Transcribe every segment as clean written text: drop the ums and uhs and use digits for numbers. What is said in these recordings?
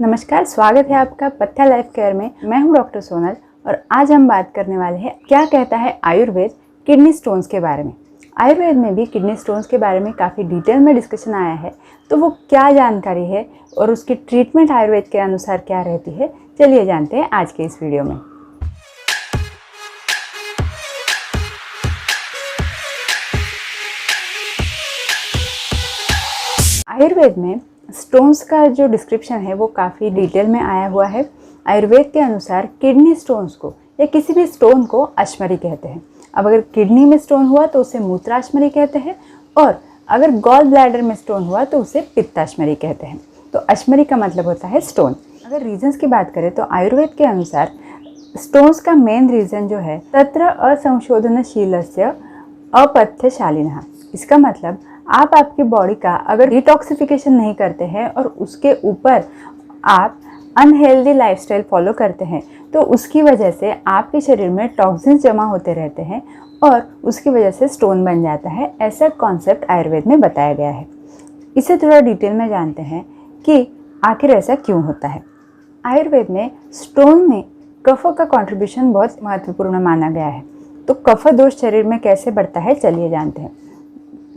नमस्कार, स्वागत है आपका पथ्या लाइफ केयर में। मैं हूं डॉक्टर सोनल और आज हम बात करने वाले हैं क्या कहता है आयुर्वेद किडनी स्टोन्स के बारे में। आयुर्वेद में भी किडनी स्टोन्स के बारे में काफ़ी डिटेल में डिस्कशन आया है, तो वो क्या जानकारी है और उसकी ट्रीटमेंट आयुर्वेद के अनुसार क्या रहती है, चलिए जानते हैं आज के इस वीडियो में। आयुर्वेद में स्टोन्स का जो डिस्क्रिप्शन है वो काफ़ी डिटेल में आया हुआ है। आयुर्वेद के अनुसार किडनी स्टोन्स को या किसी भी स्टोन को अश्मरी कहते हैं। अब अगर किडनी में स्टोन हुआ तो उसे मूत्राश्मरी कहते हैं और अगर गॉल ब्लैडर में स्टोन हुआ तो उसे पित्ताश्मरी कहते हैं। तो अश्मरी का मतलब होता है स्टोन। अगर रीजंस की बात करें तो आयुर्वेद के अनुसार स्टोन्स का मेन रीज़न जो है तत्र असंशोधनशीलस्य अपथ्यशालिनः। इसका मतलब आप आपकी बॉडी का अगर डिटॉक्सिफिकेशन नहीं करते हैं और उसके ऊपर आप अनहेल्दी लाइफस्टाइल फॉलो करते हैं तो उसकी वजह से आपके शरीर में टॉक्सिन्स जमा होते रहते हैं और उसकी वजह से स्टोन बन जाता है। ऐसा कॉन्सेप्ट आयुर्वेद में बताया गया है। इसे थोड़ा डिटेल में जानते हैं कि आखिर ऐसा क्यों होता है। आयुर्वेद में स्टोन में कफ का कॉन्ट्रीब्यूशन बहुत महत्वपूर्ण माना गया है। तो कफ दोष शरीर में कैसे बढ़ता है, चलिए जानते हैं।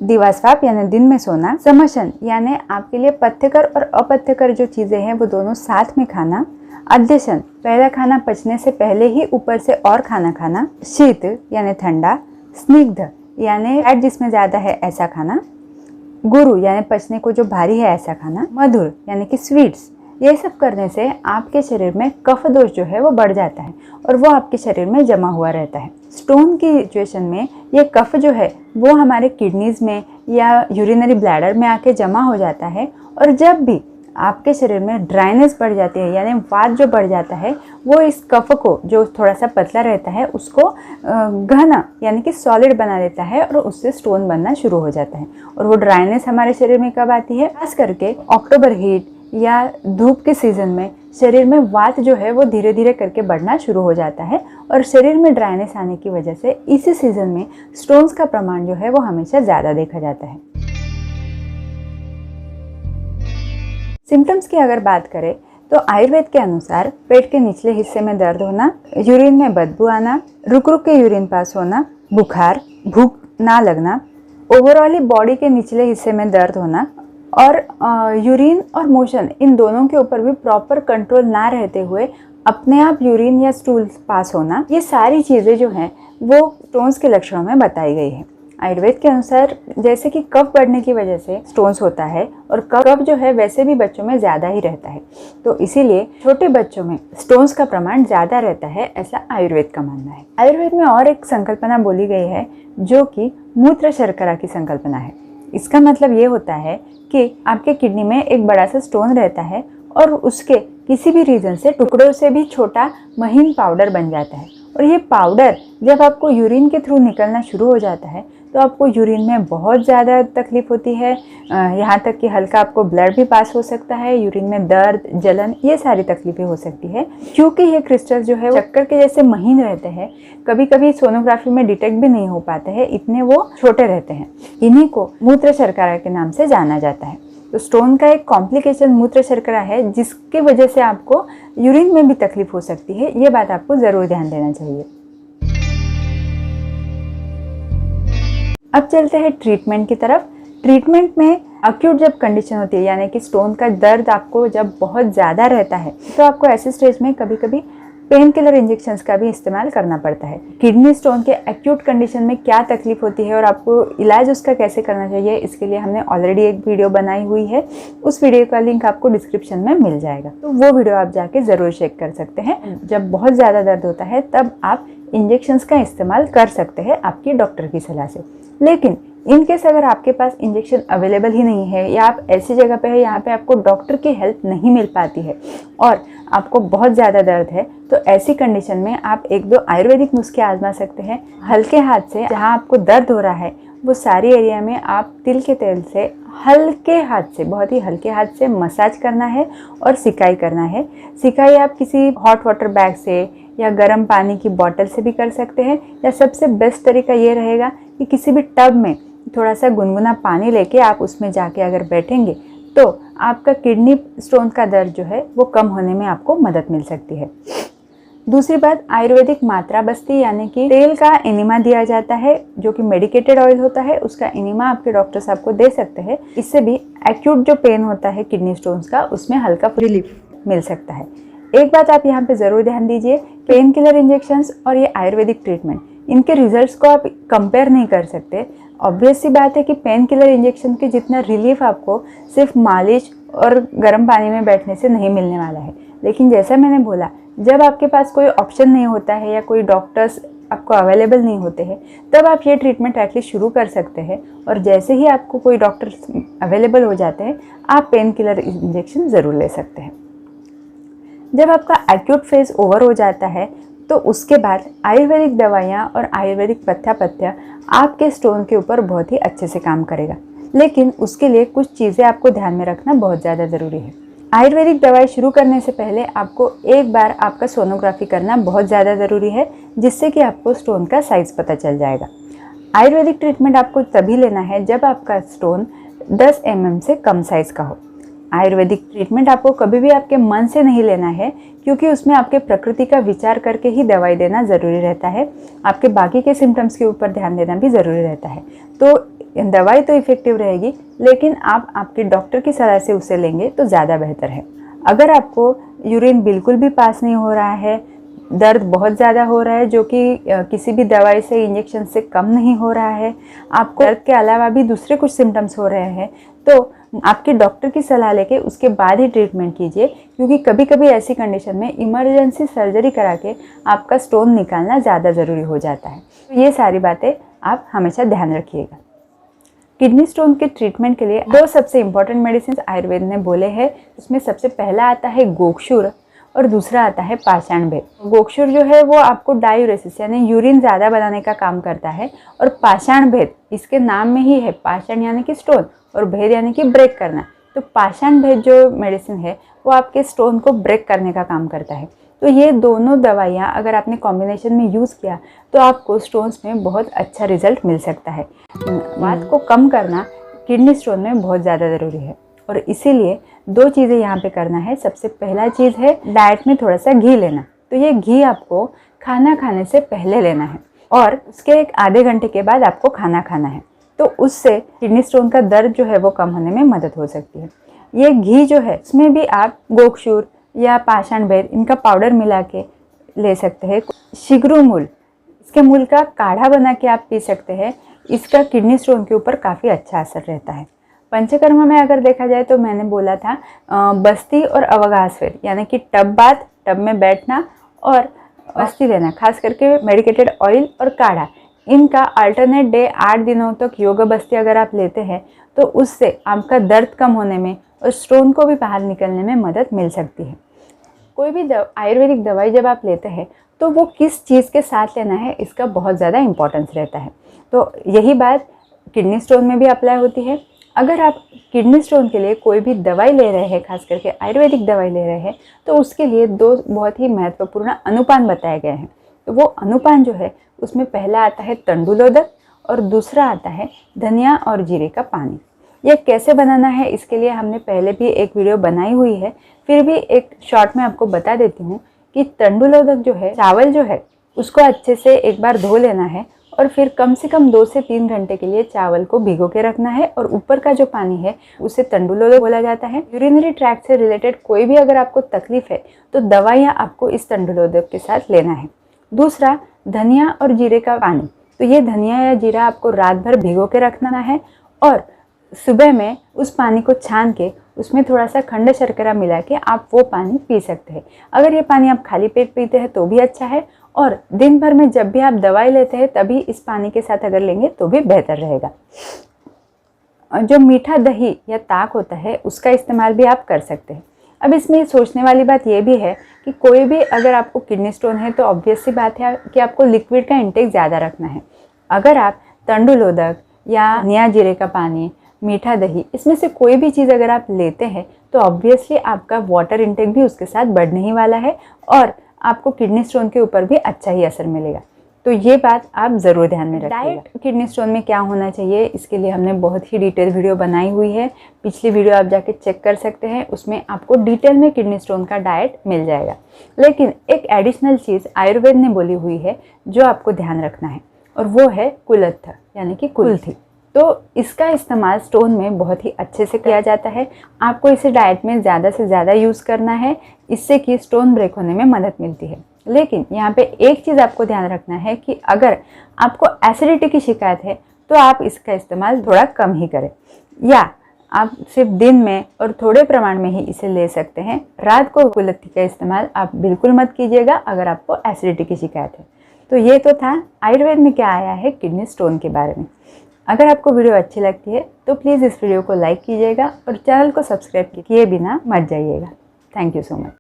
दिवास्वाप यानी दिन में सोना, समशन यानी आपके लिए पथ्यकर और अपथ्यकर जो चीज़ें हैं वो दोनों साथ में खाना, अध्यशन पहला खाना पचने से पहले ही ऊपर से और खाना खाना, शीत यानी ठंडा, स्निग्ध यानी फैट जिसमें ज़्यादा है ऐसा खाना, गुरु यानी पचने को जो भारी है ऐसा खाना, मधुर यानी कि स्वीट्स, ये सब करने से आपके शरीर में कफ दोष जो है वो बढ़ जाता है और वो आपके शरीर में जमा हुआ रहता है। स्टोन की सिचुएशन में ये कफ जो है वो हमारे किडनीज में या यूरिनरी ब्लैडर में आके जमा हो जाता है और जब भी आपके शरीर में ड्राइनेस बढ़ जाती है यानी वात जो बढ़ जाता है वो इस कफ को जो थोड़ा सा पतला रहता है उसको घना यानी कि सॉलिड बना देता है और उससे स्टोन बनना शुरू हो जाता है। और वो ड्राइनेस हमारे शरीर में कब आती है, खास करके अक्टूबर हीट या धूप के सीज़न में शरीर में वात जो है वो धीरे धीरे करके बढ़ना शुरू हो जाता है और शरीर में ड्राइनेस आने की वजह से इसी सीज़न में स्टोन्स का प्रमाण जो है वो हमेशा ज़्यादा देखा जाता है। सिम्टम्स की अगर बात करें तो आयुर्वेद के अनुसार पेट के निचले हिस्से में दर्द होना, यूरिन में बदबू आना, रुक रुक के यूरिन पास होना, बुखार, भूख ना लगना, ओवरऑली बॉडी के निचले हिस्से में दर्द होना और यूरिन और मोशन इन दोनों के ऊपर भी प्रॉपर कंट्रोल ना रहते हुए अपने आप यूरिन या स्टूल पास होना, ये सारी चीज़ें जो हैं वो स्टोन्स के लक्षणों में बताई गई है। आयुर्वेद के अनुसार जैसे कि कफ बढ़ने की वजह से स्टोन्स होता है और कफ जो है वैसे भी बच्चों में ज़्यादा ही रहता है, तो इसीलिए छोटे बच्चों में स्टोन्स का प्रमाण ज़्यादा रहता है, ऐसा आयुर्वेद का मानना है। आयुर्वेद में और एक संकल्पना बोली गई है जो कि मूत्र शर्करा की संकल्पना है। इसका मतलब ये होता है कि आपके किडनी में एक बड़ा सा स्टोन रहता है और उसके किसी भी रीजन से टुकड़ों से भी छोटा महीन पाउडर बन जाता है और ये पाउडर जब आपको यूरिन के थ्रू निकलना शुरू हो जाता है तो आपको यूरिन में बहुत ज़्यादा तकलीफ होती है, यहाँ तक कि हल्का आपको ब्लड भी पास हो सकता है, यूरिन में दर्द, जलन, ये सारी तकलीफें हो सकती है। क्योंकि ये क्रिस्टल जो है वो चक्कर के जैसे महीन रहते हैं, कभी कभी सोनोग्राफी में डिटेक्ट भी नहीं हो पाते हैं, इतने वो छोटे रहते हैं। इन्हीं को मूत्र शर्करा के नाम से जाना जाता है। तो स्टोन का एक कॉम्प्लिकेशन मूत्र शर्करा है जिसकी वजह से आपको यूरिन में भी तकलीफ हो सकती है। ये बात आपको ज़रूर ध्यान देना चाहिए। अब चलते हैं ट्रीटमेंट की तरफ। ट्रीटमेंट में अक्यूट जब कंडीशन होती है यानी कि स्टोन का दर्द आपको जब बहुत ज़्यादा रहता है तो आपको ऐसे स्टेज में कभी कभी पेन किलर इंजेक्शंस का भी इस्तेमाल करना पड़ता है। किडनी स्टोन के एक्यूट कंडीशन में क्या तकलीफ होती है और आपको इलाज उसका कैसे करना चाहिए, इसके लिए हमने ऑलरेडी एक वीडियो बनाई हुई है। उस वीडियो का लिंक आपको डिस्क्रिप्शन में मिल जाएगा, तो वो वीडियो आप जाके ज़रूर चेक कर सकते हैं। जब बहुत ज़्यादा दर्द होता है तब आप इंजेक्शंस का इस्तेमाल कर सकते हैं आपकी डॉक्टर की सलाह से। लेकिन इन केस अगर आपके पास इंजेक्शन अवेलेबल ही नहीं है या आप ऐसी जगह पे है यहाँ पे आपको डॉक्टर की हेल्प नहीं मिल पाती है और आपको बहुत ज़्यादा दर्द है, तो ऐसी कंडीशन में आप एक दो आयुर्वेदिक नुस्खे आजमा सकते हैं। हल्के हाथ से जहाँ आपको दर्द हो रहा है वो सारी एरिया में आप तिल के तेल से हल्के हाथ से, बहुत ही हल्के हाथ से मसाज करना है और सिकाई करना है। सिकाई आप किसी हॉट वाटर बैग से या गर्म पानी की बोतल से भी कर सकते हैं, या सबसे बेस्ट तरीका ये रहेगा कि किसी भी टब में थोड़ा सा गुनगुना पानी लेके आप उसमें जाके अगर बैठेंगे तो आपका किडनी स्टोन का दर्द जो है वो कम होने में आपको मदद मिल सकती है। दूसरी बात, आयुर्वेदिक मात्रा बस्ती यानी कि तेल का एनिमा दिया जाता है, जो कि मेडिकेटेड ऑयल होता है, उसका एनिमा आपके डॉक्टर साहब को दे सकते हैं। इससे भी एक्यूट जो पेन होता है किडनी स्टोन्स का, उसमें हल्का रिलीफ मिल सकता है। एक बात आप यहाँ पे ज़रूर ध्यान दीजिए, पेन किलर इंजेक्शंस और ये आयुर्वेदिक ट्रीटमेंट, इनके रिजल्ट्स को आप कंपेयर नहीं कर सकते। ऑब्वियस सी बात है कि पेन किलर इंजेक्शन के जितना रिलीफ आपको सिर्फ मालिश और गर्म पानी में बैठने से नहीं मिलने वाला है। लेकिन जैसा मैंने बोला, जब आपके पास कोई ऑप्शन नहीं होता है या कोई डॉक्टर्स आपको अवेलेबल नहीं होते हैं, तब आप ये ट्रीटमेंट एटलीस्ट शुरू कर सकते हैं। और जैसे ही आपको कोई डॉक्टर्स अवेलेबल हो जाते हैं, आप पेन किलर इंजेक्शन ज़रूर ले सकते हैं। जब आपका एक्यूट फेज ओवर हो जाता है, तो उसके बाद आयुर्वेदिक दवाइयाँ और आयुर्वेदिक पथ्य आपके स्टोन के ऊपर बहुत ही अच्छे से काम करेगा। लेकिन उसके लिए कुछ चीज़ें आपको ध्यान में रखना बहुत ज़्यादा ज़रूरी है। आयुर्वेदिक दवाई शुरू करने से पहले आपको एक बार आपका सोनोग्राफी करना बहुत ज़्यादा ज़रूरी है, जिससे कि आपको स्टोन का साइज़ पता चल जाएगा। आयुर्वेदिक ट्रीटमेंट आपको तभी लेना है जब आपका स्टोन 10 mm से कम साइज़ का हो। आयुर्वेदिक ट्रीटमेंट आपको कभी भी आपके मन से नहीं लेना है, क्योंकि उसमें आपके प्रकृति का विचार करके ही दवाई देना ज़रूरी रहता है। आपके बाकी के सिम्टम्स के ऊपर ध्यान देना भी ज़रूरी रहता है। तो दवाई तो इफ़ेक्टिव रहेगी, लेकिन आप आपके डॉक्टर की सलाह से उसे लेंगे तो ज़्यादा बेहतर है। अगर आपको यूरिन बिल्कुल भी पास नहीं हो रहा है, दर्द बहुत ज़्यादा हो रहा है जो कि किसी भी दवाई से, इंजेक्शन से कम नहीं हो रहा है, आपको दर्द के अलावा भी दूसरे कुछ सिम्टम्स हो रहे हैं, तो आपके डॉक्टर की सलाह लेके उसके बाद ही ट्रीटमेंट कीजिए। क्योंकि कभी कभी ऐसी कंडीशन में इमरजेंसी सर्जरी करा के आपका स्टोन निकालना ज़्यादा ज़रूरी हो जाता है। तो ये सारी बातें आप हमेशा ध्यान रखिएगा। किडनी स्टोन के ट्रीटमेंट के लिए 2 सबसे इम्पॉर्टेंट मेडिसिन आयुर्वेद ने बोले हैं। उसमें सबसे पहला आता है गोक्षुर और दूसरा आता है पाषाण भेद। गोक्षुर जो है वो आपको डायूरेसिस यानी यूरिन ज़्यादा बनाने का काम करता है, और पाषाण भेद इसके नाम में ही है, पाषाण यानी कि स्टोन और भेद यानी कि ब्रेक करना। तो पाषाण भेद जो मेडिसिन है वो आपके स्टोन को ब्रेक करने का काम करता है। तो ये दोनों दवाइयाँ अगर आपने कॉम्बिनेशन में यूज़ किया तो आपको स्टोन्स में बहुत अच्छा रिजल्ट मिल सकता है। वात को कम करना किडनी स्टोन में बहुत ज़्यादा ज़रूरी है, और इसीलिए 2 चीज़ें यहाँ पे करना है। सबसे पहला चीज़ है डाइट में थोड़ा सा घी लेना। तो ये घी आपको खाना खाने से पहले लेना है, और उसके एक आधे घंटे के बाद आपको खाना खाना है। तो उससे किडनी स्टोन का दर्द जो है वो कम होने में मदद हो सकती है। ये घी जो है इसमें भी आप गोक्षुर या पाषाण भेद इनका पाउडर मिला के ले सकते हैं। शिग्रू मूल, इसके मूल का काढ़ा बना के आप पी सकते हैं। इसका किडनी स्टोन के ऊपर काफ़ी अच्छा असर रहता है। पंचकर्म में अगर देखा जाए तो मैंने बोला था बस्ती और अवगाहस वेद, यानी कि टब बाथ, टब में बैठना और बस्ती लेना, खास करके मेडिकेटेड ऑयल और काढ़ा, इनका अल्टरनेट डे 8 दिनों तक योग बस्ती अगर आप लेते हैं तो उससे आपका दर्द कम होने में और स्टोन को भी बाहर निकलने में मदद मिल सकती है। कोई भी आयुर्वेदिक दवाई जब आप लेते हैं तो वो किस चीज़ के साथ लेना है, इसका बहुत ज़्यादा इंपॉर्टेंस रहता है। तो यही बात किडनी स्टोन में भी अप्लाई होती है। अगर आप किडनी स्टोन के लिए कोई भी दवाई ले रहे हैं, खास करके आयुर्वेदिक दवाई ले रहे हैं, तो उसके लिए 2 बहुत ही महत्वपूर्ण अनुपान बताए गए हैं। तो वो अनुपान जो है उसमें पहला आता है तंडुलोदक और दूसरा आता है धनिया और जीरे का पानी। ये कैसे बनाना है इसके लिए हमने पहले भी एक वीडियो बनाई हुई है, फिर भी एक शॉर्ट में आपको बता देती हूँ कि तंडुलोदक जो है, चावल जो है उसको अच्छे से एक बार धो लेना है, और फिर कम से कम 2 से 3 घंटे के लिए चावल को भिगो के रखना है, और ऊपर का जो पानी है उसे तंडुलोदक बोला जाता है। यूरिनरी ट्रैक्ट से रिलेटेड कोई भी अगर आपको तकलीफ है तो दवाइयाँ आपको इस तंडुलोदक के साथ लेना है। दूसरा, धनिया और जीरे का पानी। तो ये धनिया या जीरा आपको रात भर भिगो के रखना है, और सुबह में उस पानी को छान के उसमें थोड़ा सा खंड शर्करा मिला के आप वो पानी पी सकते हैं। अगर ये पानी आप खाली पेट पीते हैं तो भी अच्छा है, और दिन भर में जब भी आप दवाई लेते हैं तभी इस पानी के साथ अगर लेंगे तो भी बेहतर रहेगा। जो मीठा दही या ताक होता है उसका इस्तेमाल भी आप कर सकते हैं। अब इसमें सोचने वाली बात यह भी है कि कोई भी अगर आपको किडनी स्टोन है तो ऑब्वियस सी बात है कि आपको लिक्विड का इंटेक ज़्यादा रखना है। अगर आप तंडुलोदक या धनिया जीरे का पानी, मीठा दही, इसमें से कोई भी चीज़ अगर आप लेते हैं तो ऑब्वियसली आपका वाटर इंटेक भी उसके साथ बढ़ने ही वाला है, और आपको किडनी स्टोन के ऊपर भी अच्छा ही असर मिलेगा। तो ये बात आप ज़रूर ध्यान में रखिएगा। डाइट किडनी स्टोन में क्या होना चाहिए, इसके लिए हमने बहुत ही डिटेल वीडियो बनाई हुई है। पिछली वीडियो आप जाके चेक कर सकते हैं, उसमें आपको डिटेल में किडनी स्टोन का डाइट मिल जाएगा। लेकिन एक एडिशनल चीज़ आयुर्वेद ने बोली हुई है जो आपको ध्यान रखना है, और वो है कुलत्थ यानी कि कुल्थी। तो इसका इस्तेमाल स्टोन में बहुत ही अच्छे से किया जाता है। आपको इसे डाइट में ज़्यादा से ज़्यादा यूज़ करना है, इससे कि स्टोन ब्रेक होने में मदद मिलती है। लेकिन यहाँ पे एक चीज़ आपको ध्यान रखना है कि अगर आपको एसिडिटी की शिकायत है तो आप इसका इस्तेमाल थोड़ा कम ही करें, या आप सिर्फ दिन में और थोड़े प्रमाण में ही इसे ले सकते हैं। रात को कुल्थी का इस्तेमाल आप बिल्कुल मत कीजिएगा अगर आपको एसिडिटी की शिकायत है। तो ये तो था आयुर्वेद में क्या आया है किडनी स्टोन के बारे में। अगर आपको वीडियो अच्छी लगती है तो प्लीज़ इस वीडियो को लाइक कीजिएगा और चैनल को सब्सक्राइब किए बिना मत जाइएगा। Thank you so much.